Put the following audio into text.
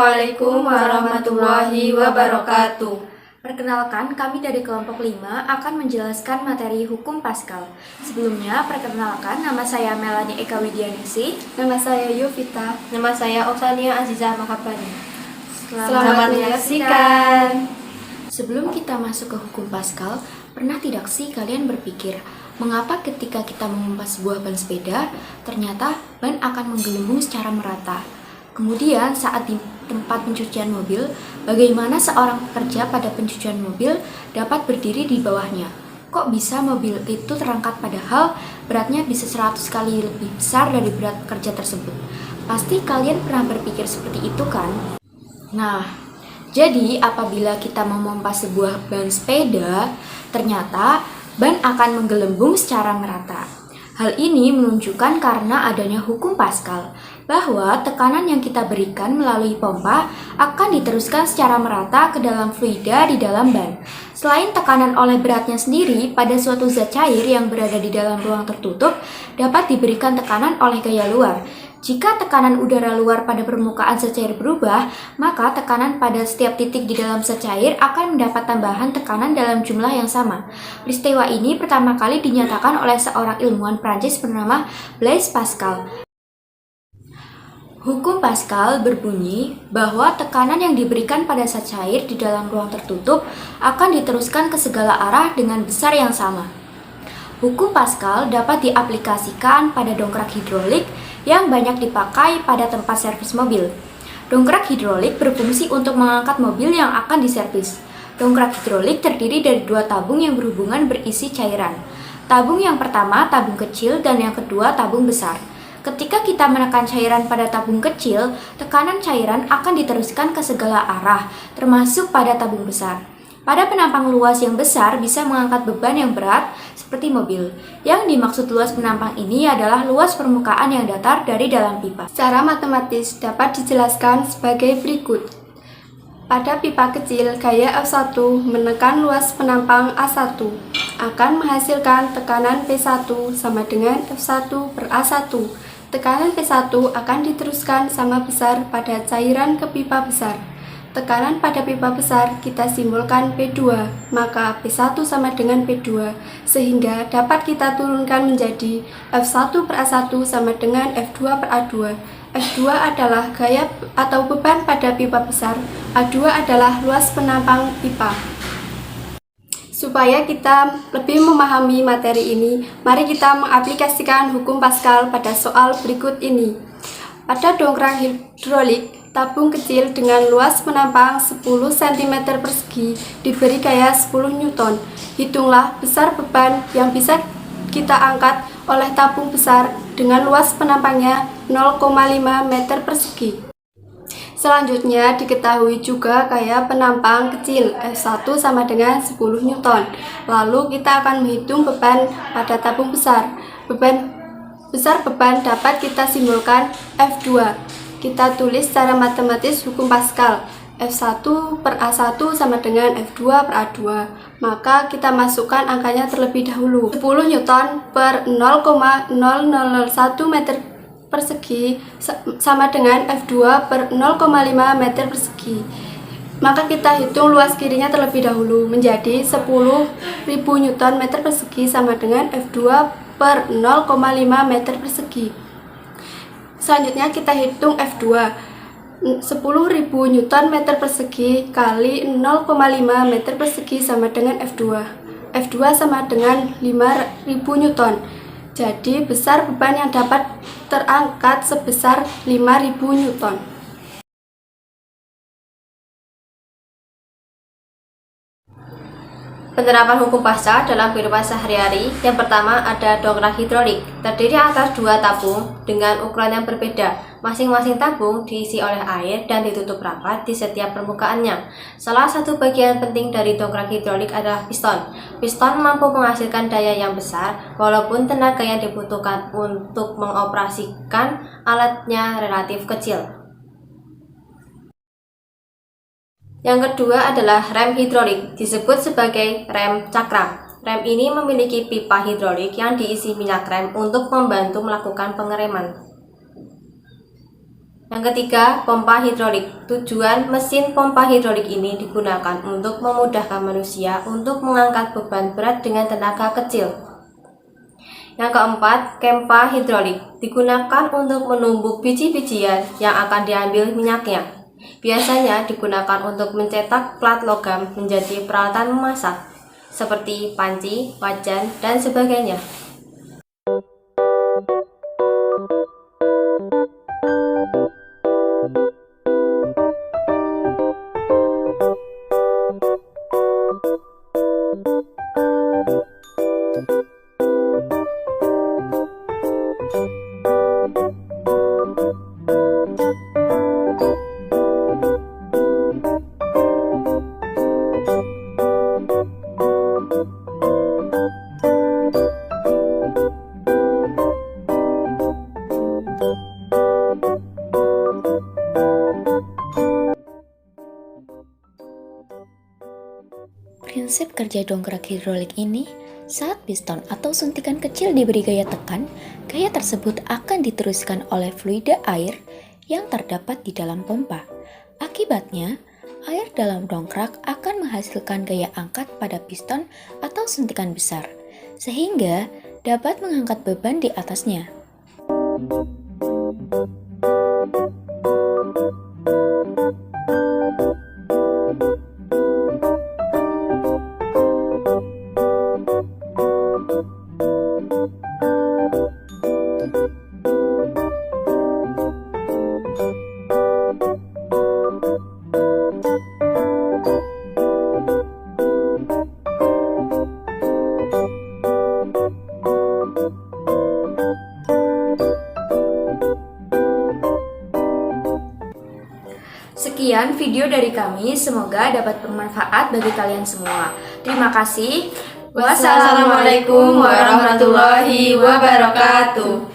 Assalamualaikum warahmatullahi wabarakatuh. Perkenalkan, kami dari kelompok 5 akan menjelaskan materi hukum Paskal. Sebelumnya, perkenalkan, nama saya Melanie Eka Widianisi. Nama saya Yovita. Nama saya Oksania Azizah Makabani. Selamat menyaksikan. Sebelum kita masuk ke hukum Paskal, pernah tidak sih kalian berpikir, mengapa ketika kita memompas sebuah ban sepeda, ternyata ban akan menggelembung secara merata? Kemudian saat di tempat pencucian mobil, bagaimana seorang pekerja pada pencucian mobil dapat berdiri di bawahnya? Kok bisa mobil itu terangkat padahal beratnya bisa 100 kali lebih besar dari berat pekerja tersebut? Pasti kalian pernah berpikir seperti itu kan? Nah, jadi apabila kita memompas sebuah ban sepeda, ternyata ban akan menggelembung secara merata. Hal ini menunjukkan karena adanya hukum Paskal, bahwa tekanan yang kita berikan melalui pompa akan diteruskan secara merata ke dalam fluida di dalam ban. Selain tekanan oleh beratnya sendiri, pada suatu zat cair yang berada di dalam ruang tertutup dapat diberikan tekanan oleh gaya luar. Jika tekanan udara luar pada permukaan zat cair berubah, maka tekanan pada setiap titik di dalam zat cair akan mendapat tambahan tekanan dalam jumlah yang sama. Peristiwa ini pertama kali dinyatakan oleh seorang ilmuwan Prancis bernama Blaise Pascal. Hukum Paskal berbunyi bahwa tekanan yang diberikan pada zat cair di dalam ruang tertutup akan diteruskan ke segala arah dengan besar yang sama. Hukum Paskal dapat diaplikasikan pada dongkrak hidrolik yang banyak dipakai pada tempat servis mobil. Dongkrak hidrolik berfungsi untuk mengangkat mobil yang akan diservis. Dongkrak hidrolik terdiri dari dua tabung yang berhubungan berisi cairan. Tabung yang pertama tabung kecil dan yang kedua tabung besar. Ketika kita menekan cairan pada tabung kecil, tekanan cairan akan diteruskan ke segala arah, termasuk pada tabung besar. Pada penampang luas yang besar bisa mengangkat beban yang berat seperti mobil. Yang dimaksud luas penampang ini adalah luas permukaan yang datar dari dalam pipa. Secara matematis dapat dijelaskan sebagai berikut. Pada pipa kecil, gaya F1 menekan luas penampang A1 akan menghasilkan tekanan P1 sama dengan F1 per A1. Tekanan P1 akan diteruskan sama besar pada cairan ke pipa besar. Tekanan pada pipa besar kita simbolkan P2, maka P1 sama dengan P2, sehingga dapat kita turunkan menjadi F1 per A1 sama dengan F2 per A2. F2 adalah gaya atau beban pada pipa besar, A2 adalah luas penampang pipa. Supaya kita lebih memahami materi ini, mari kita mengaplikasikan hukum Paskal pada soal berikut ini. Pada dongkrak hidrolik, tabung kecil dengan luas penampang 10 cm persegi diberi gaya 10 Newton. Hitunglah besar beban yang bisa kita angkat oleh tabung besar dengan luas penampangnya 0,5 meter persegi. Selanjutnya diketahui juga gaya penampang kecil F1 sama dengan 10 Newton. Lalu kita akan menghitung beban pada tabung besar. Besar beban dapat kita simbolkan F2. Kita tulis secara matematis hukum Paskal. F1 per A1 sama dengan F2 per A2. Maka kita masukkan angkanya terlebih dahulu. 10 Newton per 0,0001 meter persegi sama dengan F2 per 0,5 meter persegi. Maka kita hitung luas kirinya terlebih dahulu menjadi 10.000 Newton meter persegi sama dengan F2 per 0,5 meter persegi. Selanjutnya kita hitung F2. 10.000 Newton meter persegi kali 0,5 meter persegi sama dengan F2. F2 sama dengan 5.000 Newton. Jadi besar beban yang dapat terangkat sebesar 5.000 Newton. Penerapan hukum Paskal dalam kehidupan sehari-hari. Yang pertama ada dongkrak hidrolik, terdiri atas dua tabung dengan ukuran yang berbeda. Masing-masing tabung diisi oleh air dan ditutup rapat di setiap permukaannya. Salah satu bagian penting dari dongkrak hidrolik adalah piston. Piston mampu menghasilkan daya yang besar walaupun tenaga yang dibutuhkan untuk mengoperasikan alatnya relatif kecil. Yang kedua adalah rem hidrolik, disebut sebagai rem cakram. Rem ini memiliki pipa hidrolik yang diisi minyak rem untuk membantu melakukan pengereman. Yang ketiga, pompa hidrolik. Tujuan mesin pompa hidrolik ini digunakan untuk memudahkan manusia untuk mengangkat beban berat dengan tenaga kecil. Yang keempat, kempa hidrolik. Digunakan untuk menumbuk biji-bijian yang akan diambil minyaknya. Biasanya digunakan untuk mencetak plat logam menjadi peralatan memasak, seperti panci, wajan, dan sebagainya. Prinsip kerja dongkrak hidrolik ini, saat piston atau suntikan kecil diberi gaya tekan, gaya tersebut akan diteruskan oleh fluida air yang terdapat di dalam pompa. Akibatnya, air dalam dongkrak akan menghasilkan gaya angkat pada piston atau suntikan besar, sehingga dapat mengangkat beban di atasnya. Sekian video dari kami, semoga dapat bermanfaat bagi kalian semua. Terima kasih. Wassalamualaikum warahmatullahi wabarakatuh.